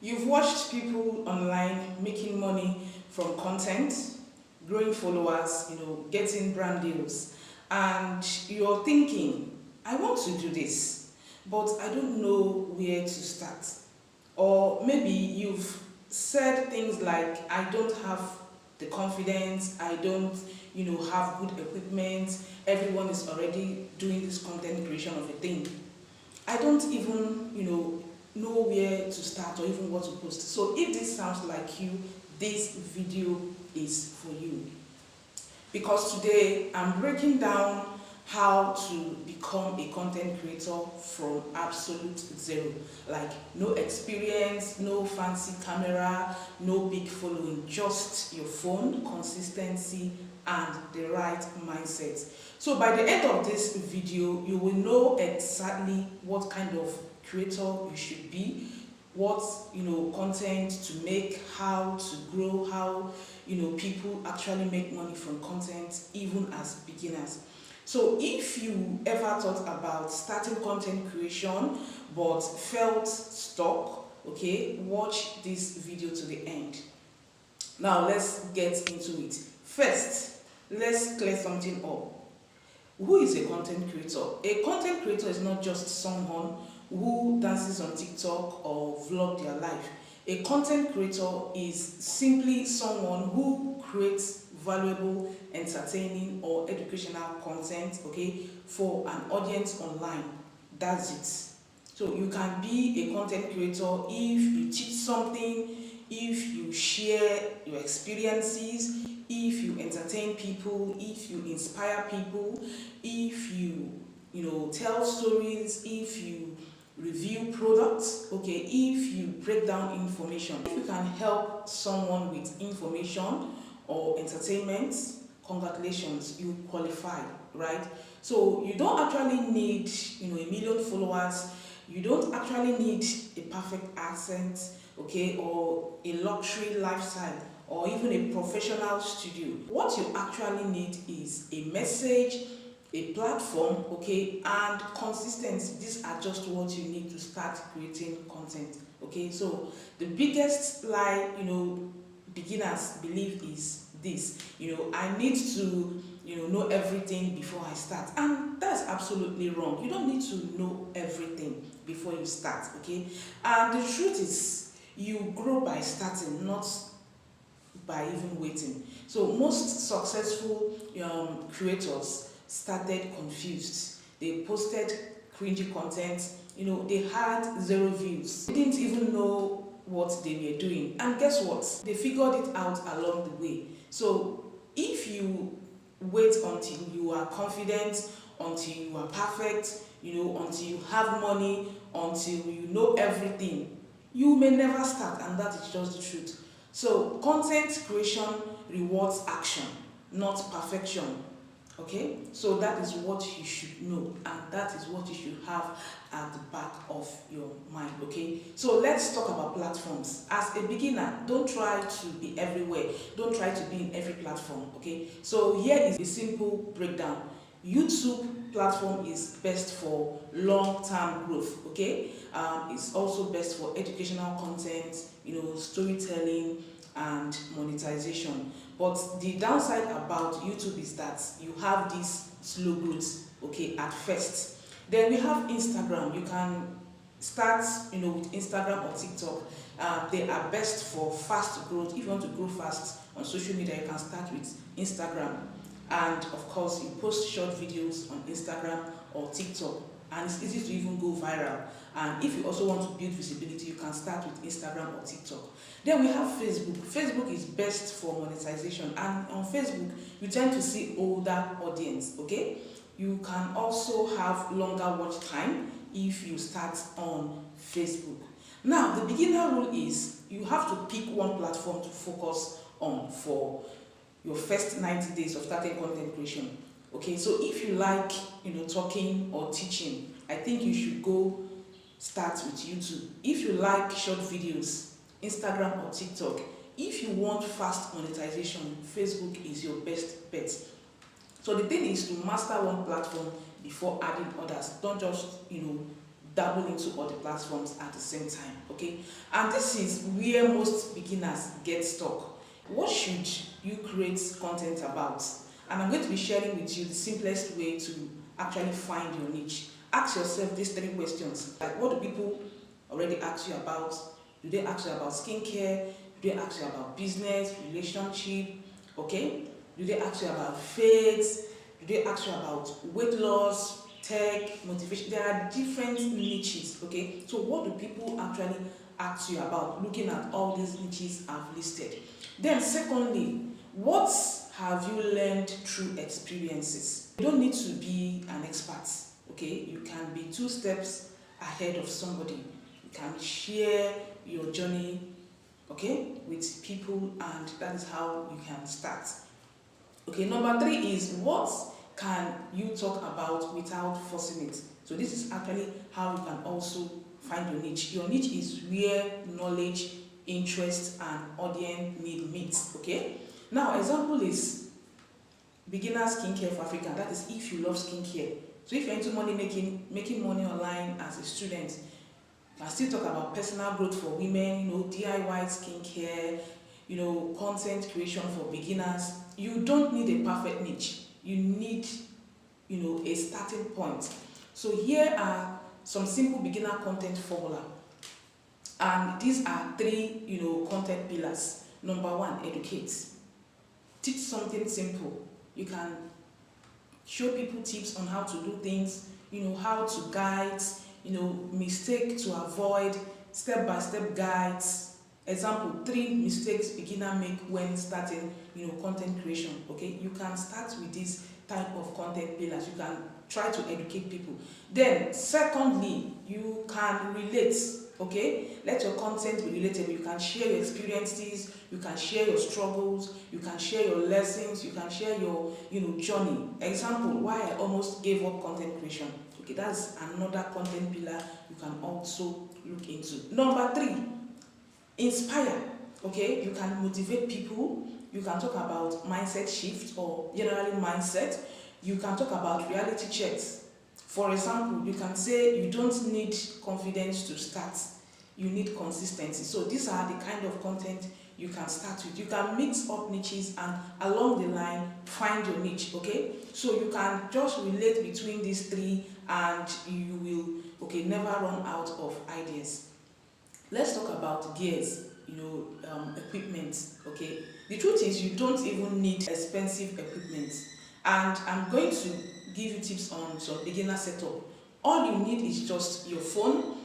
You've watched people online making money from content, growing followers, getting brand deals, and you're thinking, I want to do this, but I don't know where to start. Or maybe you've said things like, I don't have the confidence, I don't, have good equipment, everyone is already doing this content creation of a thing. I don't even, know where to start or even what to post. So if this sounds like you, this video is for you. Because today I'm breaking down how to become a content creator from absolute zero. Like no experience, no fancy camera, no big following, just your phone, consistency, and the right mindset. So by the end of this video, you will know exactly what kind of creator you should be, what content to make, how to grow, how people actually make money from content even as beginners. So if you ever thought about starting content creation but felt stuck, okay, watch this video to the end. Now let's get into it. First, let's clear something up. Who is a content creator? A content creator is not just someone who dances on TikTok or vlog their life. A content creator is simply someone who creates valuable, entertaining, or educational content, okay, for an audience online. That's it. So you can be a content creator if you teach something, if you share your experiences, if you entertain people, if you inspire people, if you tell stories, if you review products, okay, if you break down information. If you can help someone with information or entertainment, congratulations, you qualify, right? So you don't actually need a million followers, you don't actually need a perfect accent, okay, or a luxury lifestyle, or even a professional studio. What you actually need is a message, a platform, okay, and consistency. These are just what you need to start creating content, okay. So the biggest lie beginners believe is this: I need to know everything before I start, and that's absolutely wrong. You don't need to know everything before you start, okay. And the truth is, you grow by starting, not by even waiting. So most successful creators started confused. They posted cringy content, they had zero views. They didn't even know what they were doing. And guess what? They figured it out along the way. So if you wait until you are confident, until you are perfect, until you have money, until you know everything, you may never start, and that is just the truth. So content creation rewards action, not perfection. Okay, so that is what you should know, and that is what you should have at the back of your mind. Okay, so let's talk about platforms. As a beginner, don't try to be everywhere, don't try to be in every platform. Okay, so here is a simple breakdown. YouTube platform is best for long-term growth, okay. It's also best for educational content, storytelling and monetization. But the downside about YouTube is that you have this slow growth, okay, at first. Then we have Instagram. You can start with Instagram or TikTok. They are best for fast growth. If you want to grow fast on social media, you can start with Instagram. And of course, you post short videos on Instagram or TikTok, and it's easy to even go viral. And if you also want to build visibility, you can start with Instagram or TikTok. Then we have Facebook. Facebook is best for monetization, and on Facebook you tend to see older audience, okay. You can also have longer watch time if you start on Facebook. Now the beginner rule is you have to pick one platform to focus on for your first 90 days of starting content creation. Okay, so if you like talking or teaching, I think you should go start with YouTube. If you like short videos, Instagram or TikTok. If you want fast monetization, Facebook is your best bet. So the thing is to master one platform before adding others. Don't just dabble into all the platforms at the same time, okay? And this is where most beginners get stuck. What should you create content about? And I'm going to be sharing with you the simplest way to actually find your niche. Ask yourself these 3 questions. Like, what do people already ask you about? Do they ask you about skincare? Do they ask you about business, relationship? Okay? Do they ask you about faith? Do they ask you about weight loss, tech, motivation? There are different niches, okay? So what do people actually ask you about, looking at all these niches I've listed? Then secondly, what have you learned through experiences? You don't need to be an expert, okay? You can be 2 steps ahead of somebody. You can share your journey, okay, with people, and that is how you can start. Okay, number 3 is what can you talk about without forcing it? So this is actually how you can also find your niche. Your niche is where knowledge, interest, and audience need meet, okay? Now, example is beginner skincare for Africa. That is if you love skincare. So if you're into money making money online as a student, I still talk about personal growth for women, DIY skincare, content creation for beginners. You don't need a perfect niche. You need, a starting point. So here are some simple beginner content formula. And these are 3, content pillars. Number 1, educate. Teach something simple. You can show people tips on how to do things, how to guide, mistake to avoid, step-by-step guides. Example, 3 mistakes beginner make when starting, content creation, okay? You can start with this type of content pillars. You can try to educate people. Then, secondly, you can relate, okay? Let your content be relatable. You can share your experiences, you can share your struggles, you can share your lessons, you can share your, journey. Example, why I almost gave up content creation. Okay, that's another content pillar you can also look into. Number 3, inspire. Okay, you can motivate people. You can talk about mindset shift or generally mindset. You can talk about reality checks. For example, you can say you don't need confidence to start. You need consistency. So these are the kind of content you can start with. You can mix up niches and along the line find your niche, okay? So you can just relate between these 3 and you will, never run out of ideas. Let's talk about gears, equipment, okay? The truth is you don't even need expensive equipment. And I'm going to give you tips on some beginner setup. All you need is just your phone,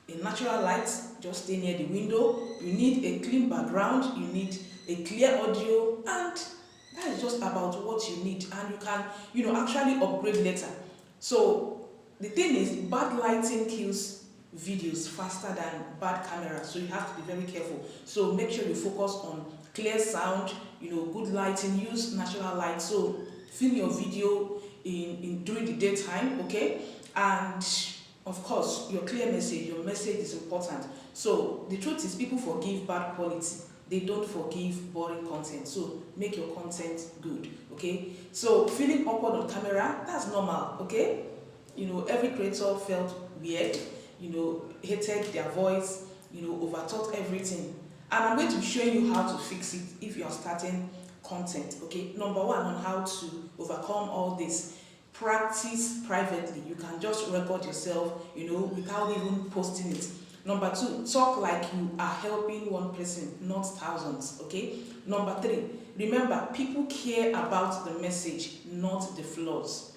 a natural light, just stay near the window. You need a clean background, you need a clear audio, and that is just about what you need. And you can, actually upgrade later. So the thing is, bad lighting kills videos faster than bad camera, so you have to be very careful. So make sure you focus on clear sound, good lighting, use natural light. So film your video in during the daytime, okay? And of course, your clear message, your message is important. So the truth is, people forgive bad quality. They don't forgive boring content. So make your content good, okay? So feeling awkward on camera, that's normal, okay? Every creator felt weird, hated their voice, overthought everything. And I'm going to be showing you how to fix it if you are starting content, okay? Number 1, on how to overcome all this. Practice privately. You can just record yourself, without even posting it. Number 2, talk like you are helping one person, not thousands, okay? Number 3, remember, people care about the message, not the flaws.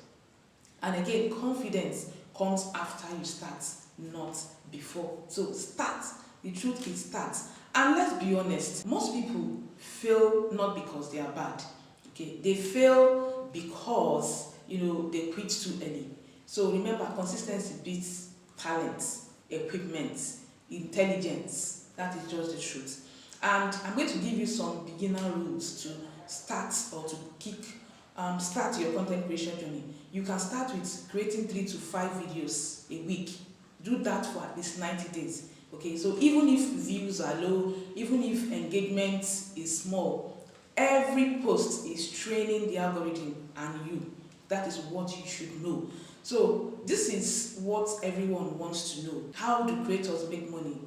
And again, confidence comes after you start, not before. So start. The truth is start. And let's be honest, most people fail not because they are bad, okay? They fail because they quit too early. So remember, consistency beats talent, equipment, intelligence. That is just the truth. And I'm going to give you some beginner rules to start or to start your content creation journey. You can start with creating 3 to 5 videos a week. Do that for at least 90 days. Okay, so even if views are low, even if engagement is small, every post is training the algorithm and you. That is what you should know. So this is what everyone wants to know. How do creators make money?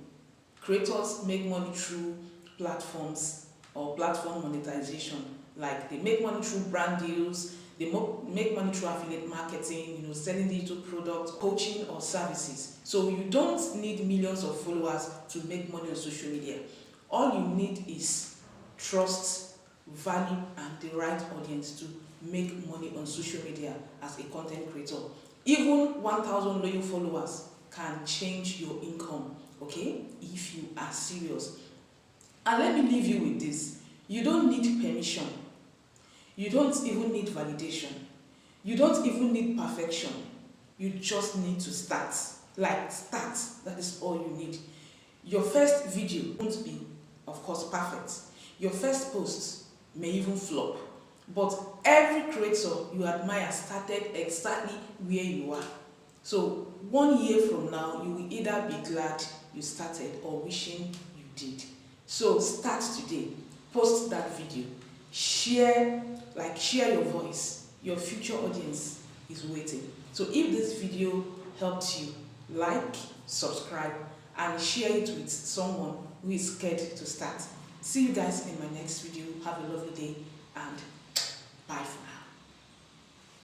Creators make money through platforms or platform monetization. Like they make money through brand deals, they make money through affiliate marketing, selling digital products, coaching or services. So you don't need millions of followers to make money on social media. All you need is trust, value, and the right audience to make money on social media as a content creator. Even 1,000 loyal followers can change your income, okay, if you are serious. And let me leave you with this. You don't need permission. You don't even need validation. You don't even need perfection. You just need to start. Like, start. That is all you need. Your first video won't be, of course, perfect. Your first post may even flop. But every creator you admire started exactly where you are. So 1 year from now, you will either be glad you started or wishing you did. So start today. Post that video. Share your voice. Your future audience is waiting. So if this video helped you, like, subscribe, and share it with someone who is scared to start. See you guys in my next video. Have a lovely day and bye for now.